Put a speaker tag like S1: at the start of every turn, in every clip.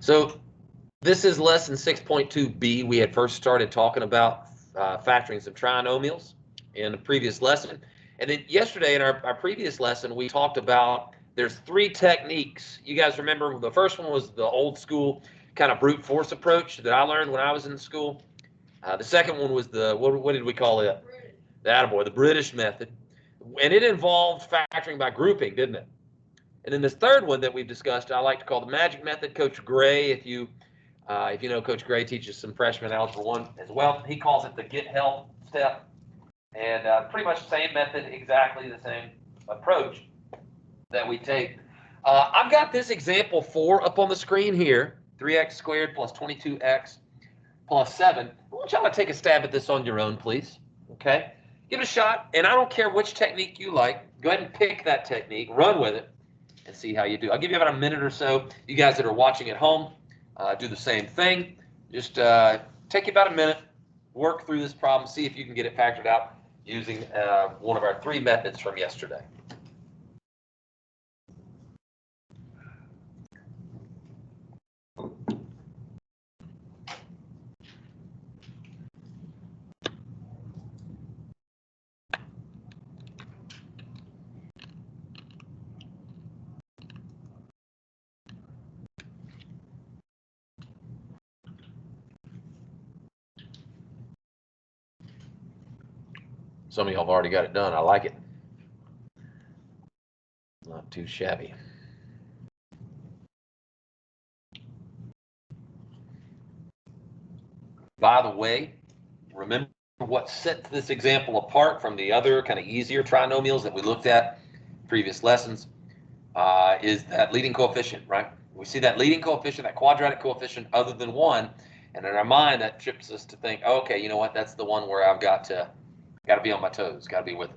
S1: So this is lesson 6.2b. We had first started talking about factoring some trinomials in the previous lesson. And then yesterday in our previous lesson, we talked about there's three techniques. You guys remember the first one was the old school kind of brute force approach that I learned when I was in school. The second one was the, what did we call it? The attaboy, the British method. And it involved factoring by grouping, didn't it? And then this third one that we've discussed, I like to call the magic method. Coach Gray, if you know, Coach Gray teaches some freshman algebra 1 as well. He calls it the get help step. And pretty much the same method, exactly the same approach that we take. I've got this example 4 up on the screen here, 3x squared plus 22x plus 7. I want y'all to take a stab at this on your own, please. Okay? Give it a shot, and I don't care which technique you like. Go ahead and pick that technique, run with it, and see how you do. I'll give you about a minute or so. You guys that are watching at home, do the same thing. Just take you about a minute, work through this problem, see if you can get it factored out using one of our 3 methods from yesterday. Some of y'all have already got it done. I like it. Not too shabby. By the way, remember what sets this example apart from the other kind of easier trinomials that we looked at in previous lessons is that leading coefficient, right? We see that leading coefficient, that quadratic coefficient other than 1, and in our mind that trips us to think, oh, okay, you know what, that's the one where I've got to be on my toes, got to be with it.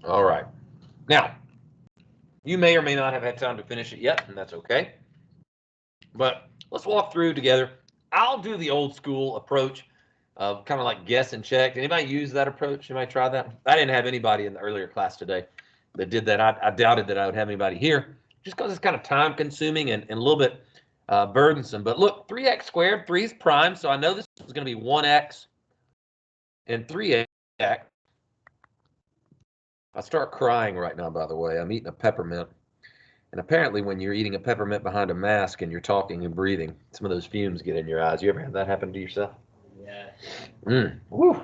S1: All right. Now, you may or may not have had time to finish it yet, and that's okay. But let's walk through together. I'll do the old school approach of kind of like guess and check. Did anybody use that approach? Anybody try that? I didn't have anybody in the earlier class today that did that. I doubted that I would have anybody here just because it's kind of time consuming and a little bit burdensome. But look, 3x squared, 3 is prime, so I know this is going to be 1x and 3x. I start crying right now, by the way. I'm eating a peppermint. And apparently when you're eating a peppermint behind a mask and you're talking and breathing, some of those fumes get in your eyes. You ever had that happen to yourself? Yeah. Woo.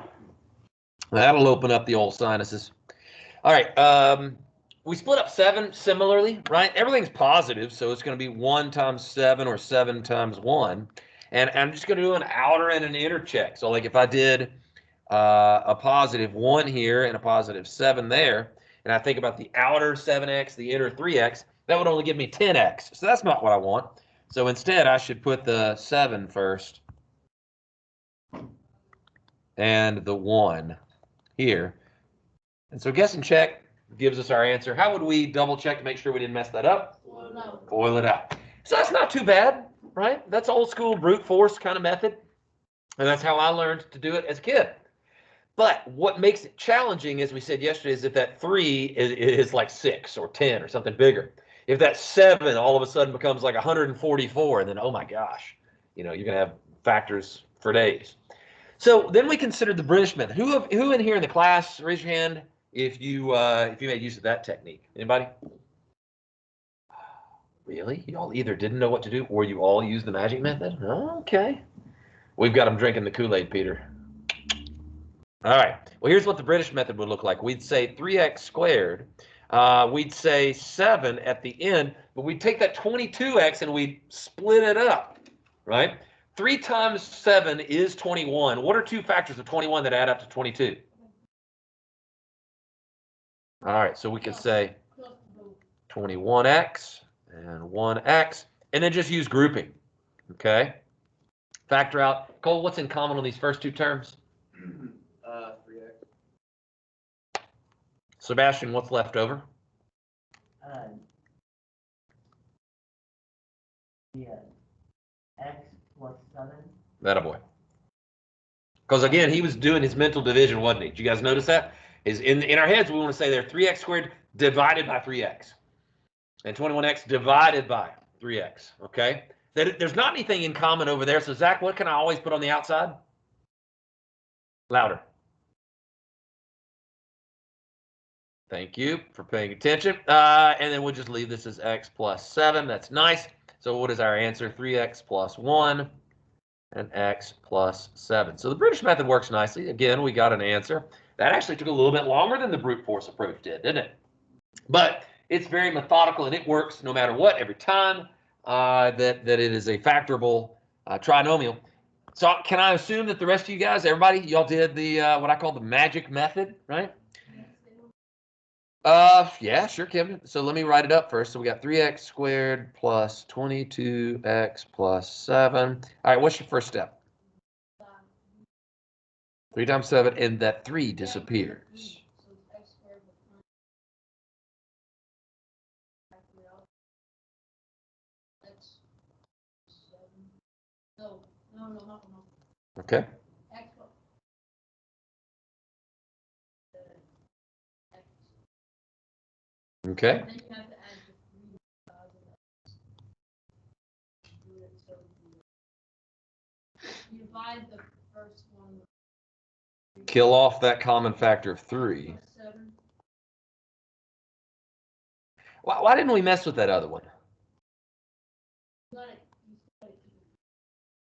S1: That'll open up the old sinuses. All right. We split up 7 similarly, right? Everything's positive, so it's going to be 1 times 7 or 7 times 1. And I'm just going to do an outer and an inner check. So like if I did a positive 1 here and a positive 7 there, and I think about the outer 7x, the inner 3x, that would only give me 10x. So that's not what I want. So instead, I should put the 7 first and the 1 here. And so guess and check gives us our answer. How would we double check to make sure we didn't mess that up? Boil it out. So that's not too bad, right? That's old school brute force kind of method. And that's how I learned to do it as a kid. But what makes it challenging, as we said yesterday, is if that 3 is like 6 or 10 or something bigger. If that 7 all of a sudden becomes like 144, and then, oh my gosh, you know, you're going to have factors for days. So then we considered the British method. Who in here in the class, raise your hand if you made use of that technique. Anybody? Really? You all either didn't know what to do or you all used the magic method? Okay. We've got them drinking the Kool-Aid, Peter. All right. Well, here's what the British method would look like. We'd say 3x squared. We'd say 7 at the end, but we'd take that 22x and we'd split it up, right? 3 times 7 is 21. What are 2 factors of 21 that add up to 22? All right, so we could say 21x and 1x, and then just use grouping, okay? Factor out. Cole, what's in common on these first 2 terms?
S2: 3x.
S1: Sebastian, what's left over?
S3: Yeah. X plus 7.
S1: Attaboy. Because again, he was doing his mental division, wasn't he? Did you guys notice that? is in our heads, we want to say they're 3x squared divided by 3x. And 21x divided by 3x, okay? There's not anything in common over there. So, Zach, what can I always put on the outside? Louder. Thank you for paying attention. And then we'll just leave this as x plus 7. That's nice. So what is our answer? 3x plus 1 and x plus 7. So the British method works nicely. Again, we got an answer. That actually took a little bit longer than the brute force approach did, didn't it? But it's very methodical, and it works no matter what every time that it is a factorable trinomial. So can I assume that the rest of you guys, everybody, y'all did the what I call the magic method, right? Yeah, sure, Kevin. So let me write it up first. So we got 3x squared plus 22x plus 7. All right, what's your first step? 3 times 7, and that 3 disappears.
S2: No.
S1: Okay. Okay.
S2: Then you have to add the 3,000. You divide the first one.
S1: Kill off that common factor of 3.
S2: 7.
S1: Why didn't we mess with that other one?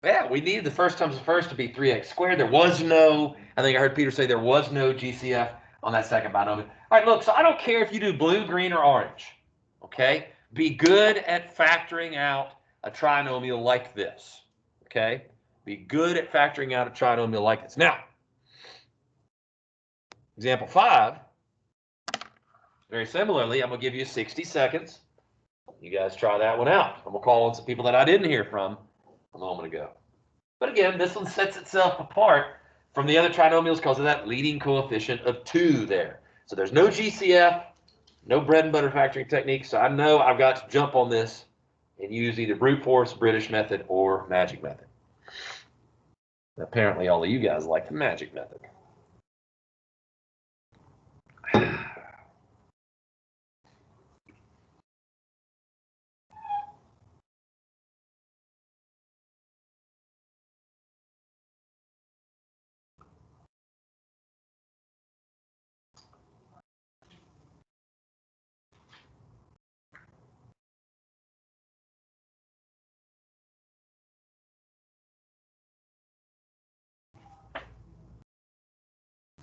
S1: Yeah, we needed the first times the first to be 3x squared. There was no, I think I heard Peter say there was no GCF on that second binomial. All right, look, so I don't care if you do blue, green, or orange, okay? Be good at factoring out a trinomial like this, okay? Be good at factoring out a trinomial like this. Now, example 5, very similarly, I'm going to give you 60 seconds. You guys try that one out. I'm going to call on some people that I didn't hear from a moment ago. But again, this one sets itself apart from the other trinomials because of that leading coefficient of 2 there. So there's no GCF, no bread and butter factoring technique. So I know I've got to jump on this and use either brute force, British method, or magic method. Apparently all of you guys like the magic method.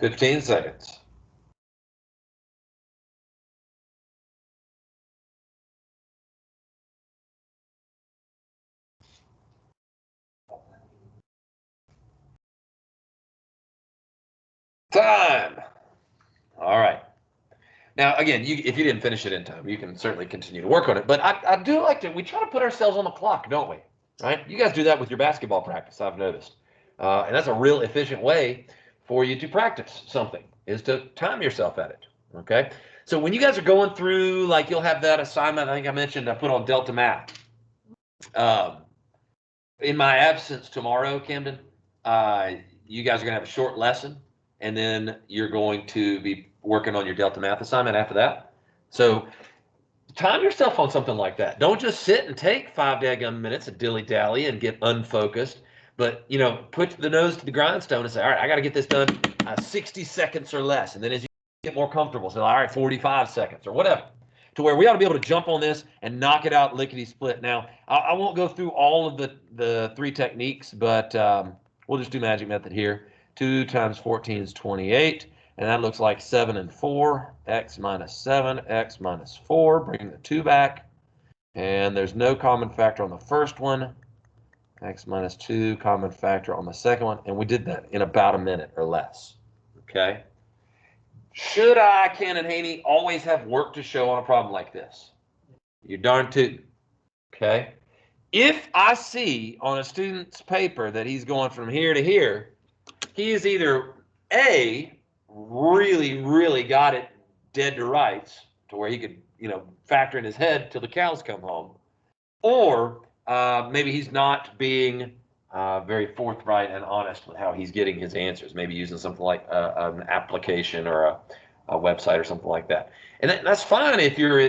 S1: 15 seconds. Time. All right. Now, again, if you didn't finish it in time, you can certainly continue to work on it. But I do like to, we try to put ourselves on the clock, don't we? Right? You guys do that with your basketball practice, I've noticed. And that's a real efficient way for you to practice something, is to time yourself at it, okay? So when you guys are going through, like you'll have that assignment, I think I mentioned, I put on Delta Math. In my absence tomorrow, Camden, you guys are going to have a short lesson, and then you're going to be working on your Delta Math assignment after that. So time yourself on something like that. Don't just sit and take 5 daggum minutes of dilly-dally and get unfocused, but, you know, put the nose to the grindstone and say, all right, I got to get this done 60 seconds or less. And then as you get more comfortable, say, all right, 45 seconds or whatever, to where we ought to be able to jump on this and knock it out lickety-split. Now, I won't go through all of the 3 techniques, but we'll just do magic method here. 2 times 14 is 28. And that looks like 7 and 4, x minus 7, x minus 4. Bring the 2 back. And there's no common factor on the first one. X minus 2, common factor on the second one. And we did that in about a minute or less. Okay? Should I, Ken and Haney, always have work to show on a problem like this? You're darn tootin'. Okay? If I see on a student's paper that he's going from here to here, he is either A, really got it dead to rights to where he could, you know, factor in his head till the cows come home, or maybe he's not being very forthright and honest with how he's getting his answers, maybe using something like an application or a website or something like that. And that's fine if you're,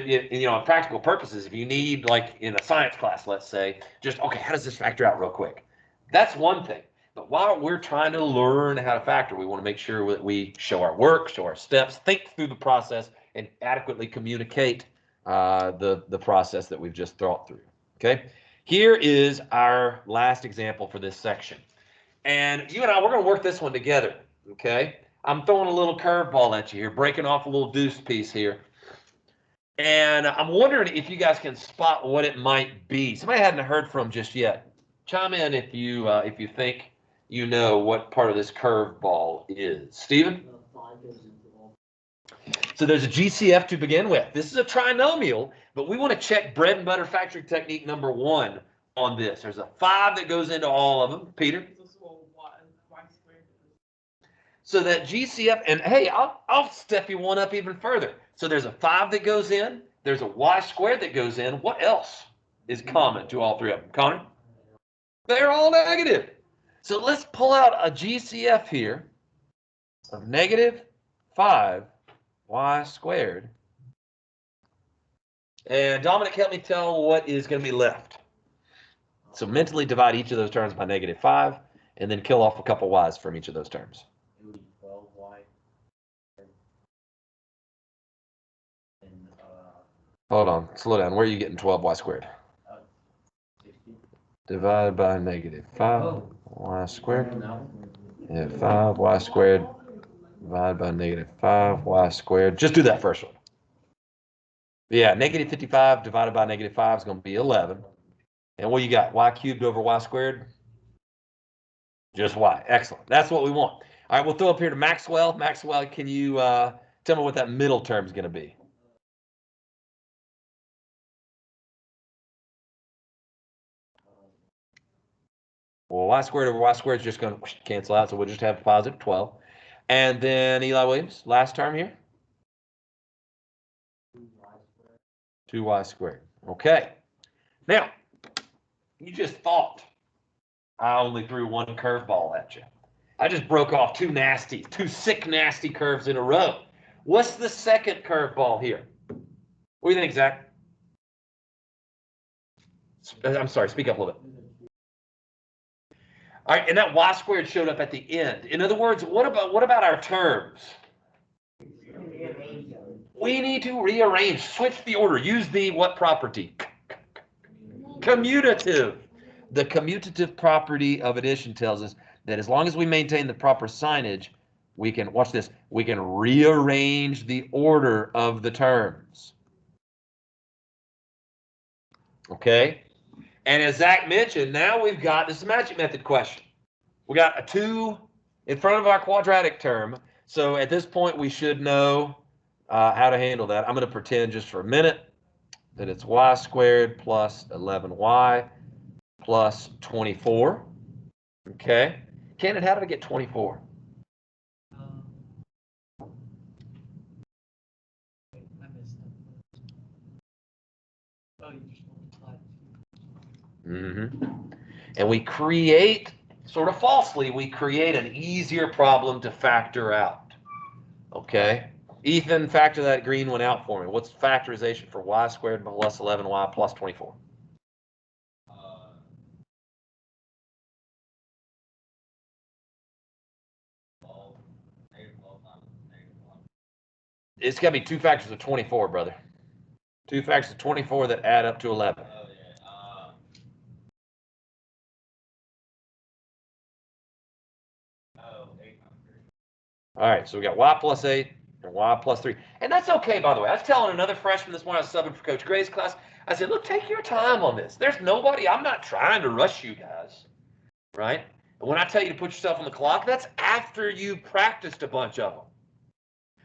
S1: on practical purposes, if you need, like in a science class, let's say, just, okay, how does this factor out real quick? That's one thing. But while we're trying to learn how to factor, we want to make sure that we show our work, show our steps, think through the process, and adequately communicate the process that we've just thought through. Okay, here is our last example for this section. And you and I, we're going to work this one together. Okay, I'm throwing a little curveball at you here, breaking off a little deuce piece here. And I'm wondering if you guys can spot what it might be. Somebody I hadn't heard from just yet. Chime in if you think you know what part of this curveball is. Stephen? So there's a GCF to begin with. This is a trinomial, but we want to check bread and butter factoring technique number 1 on this. There's a 5 that goes into all of them. Peter? So that GCF, and hey, I'll step you one up even further. So there's a 5 that goes in. There's a y squared that goes in. What else is common to all 3 of them? Connor? They're all negative. So let's pull out a GCF here of negative 5y squared. And Dominic, help me tell what is going to be left. So mentally divide each of those terms by negative 5, and then kill off a couple y's from each of those terms.
S3: It would be 12y. And,
S1: Hold on, slow down. Where are you getting 12y squared?
S3: 60.
S1: Divided by negative 5y squared. Yeah, 5y squared divided by negative 5y squared. Just do that first one. Yeah, negative 55 divided by negative 5 is going to be 11. And what you got? Y cubed over y squared? Just y. Excellent. That's what we want. All right, we'll throw up here to Maxwell. Maxwell, can you tell me what that middle term is going to be? Well, y squared over y squared is just going to cancel out, so we'll just have positive 12. And then Eli Williams, last term here? 2y squared. Okay. Now, you just thought I only threw one curveball at you. I just broke off two sick, nasty curves in a row. What's the second curveball here? What do you think, Zach? I'm sorry, speak up a little bit. All right, and that y squared showed up at the end. In other words, what about our terms? We need to rearrange, switch the order, use the what property? Commutative. The commutative property of addition tells us that as long as we maintain the proper signage, we can, watch this, we can rearrange the order of the terms. Okay? And as Zach mentioned, now we've got this magic method question. We got a 2 in front of our quadratic term. So at this point, we should know how to handle that. I'm going to pretend just for a minute that it's y squared plus 11y plus 24. Okay. Cannon, how did I get 24?
S4: I missed that. Oh, you just multiplied.
S1: And we create, sort of falsely, we create an easier problem to factor out. Okay. Ethan, factor that green one out for me. What's factorization for y squared plus 11y plus 24? It's got to be 2 factors of 24, brother. 2 factors of 24 that add up to 11. Oh, yeah. All right, so we got y plus 8 and y plus 3. And that's okay, by the way. I was telling another freshman this morning, I was subbing for Coach Gray's class. I said, look, take your time on this. There's nobody, I'm not trying to rush you guys, right? But when I tell you to put yourself on the clock, that's after you practiced a bunch of them.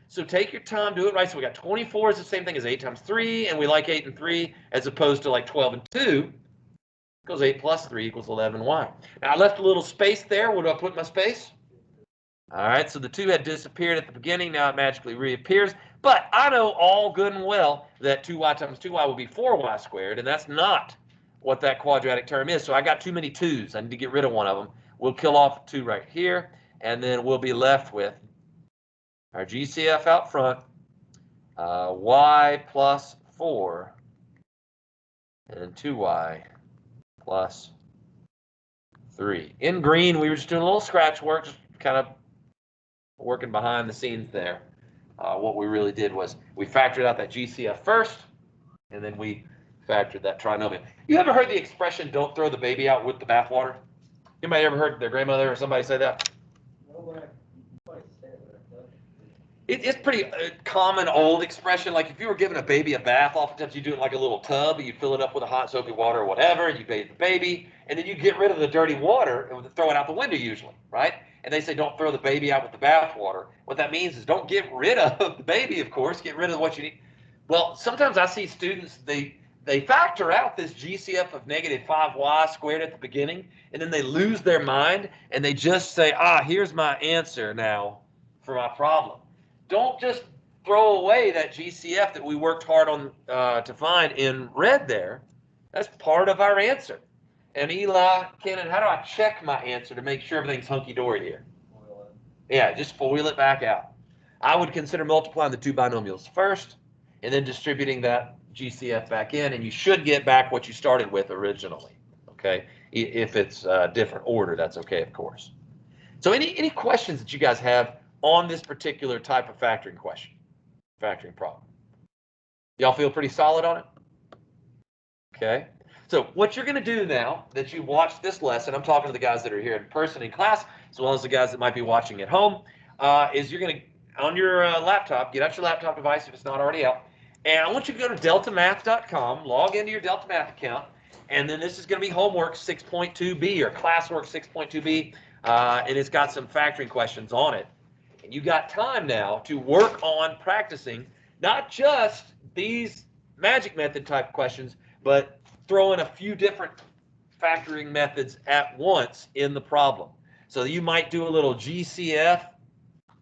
S1: So take your time, do it right. So we got 24 is the same thing as 8 times 3, and we like 8 and 3 as opposed to like 12 and 2, because 8 plus 3 equals 11y. Now I left a little space there. Where do I put my space? All right, so the 2 had disappeared at the beginning. Now it magically reappears. But I know all good and well that 2y times 2y will be 4y squared, and that's not what that quadratic term is. So I got too many 2's. I need to get rid of one of them. We'll kill off 2 right here, and then we'll be left with our GCF out front, y plus 4, and 2y plus 3. In green, we were just doing a little scratch work, just kind of working behind the scenes there. What we really did was we factored out that GCF first, and then we factored that trinomial. You ever heard the expression, don't throw the baby out with the bathwater? Anybody ever heard their grandmother or somebody say that? It's pretty common old expression. Like if you were giving a baby a bath, oftentimes you do it in like a little tub, you fill it up with a hot soapy water or whatever, and you bathe the baby, and then you get rid of the dirty water and throw it out the window usually, right? And they say don't throw the baby out with the bath water. What that means is don't get rid of the baby, of course, get rid of what you need. Well, sometimes I see students, they factor out this GCF of negative 5y squared at the beginning, and then they lose their mind, and they just say, here's my answer now for my problem. Don't just throw away that GCF that we worked hard on to find in red there. That's part of our answer. And Eli, Kenan, how do I check my answer to make sure everything's hunky-dory here? Yeah, just FOIL it back out. I would consider multiplying the 2 binomials first, and then distributing that GCF back in, and you should get back what you started with originally, okay? If it's a different order, that's okay, of course. So any questions that you guys have on this particular type of factoring question, factoring problem? Y'all feel pretty solid on it? Okay. So what you're going to do now that you watched this lesson, I'm talking to the guys that are here in person in class, as well as the guys that might be watching at home, is you're going to, on your laptop, get out your laptop device if it's not already out, and I want you to go to deltamath.com, log into your Delta Math account, and then this is going to be homework 6.2b or classwork 6.2b, and it's got some factoring questions on it. And you got time now to work on practicing not just these magic method type questions, but throw in a few different factoring methods at once in the problem. So you might do a little GCF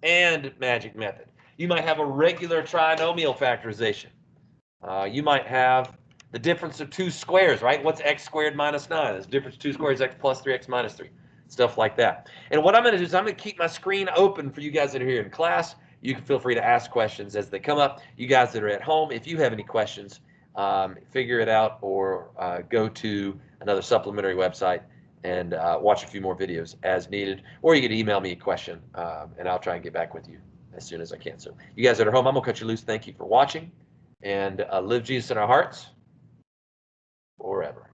S1: and magic method. You might have a regular trinomial factorization. You might have the difference of 2 squares, right? What's x squared minus 9? The difference of 2 squares, x plus 3x minus 3. Stuff like that. And what I'm going to do is I'm going to keep my screen open for you guys that are here in class. You can feel free to ask questions as they come up. You guys that are at home, if you have any questions, figure it out or go to another supplementary website and watch a few more videos as needed. Or you can email me a question and I'll try and get back with you as soon as I can. So you guys that are home, I'm going to cut you loose. Thank you for watching, and live Jesus in our hearts forever.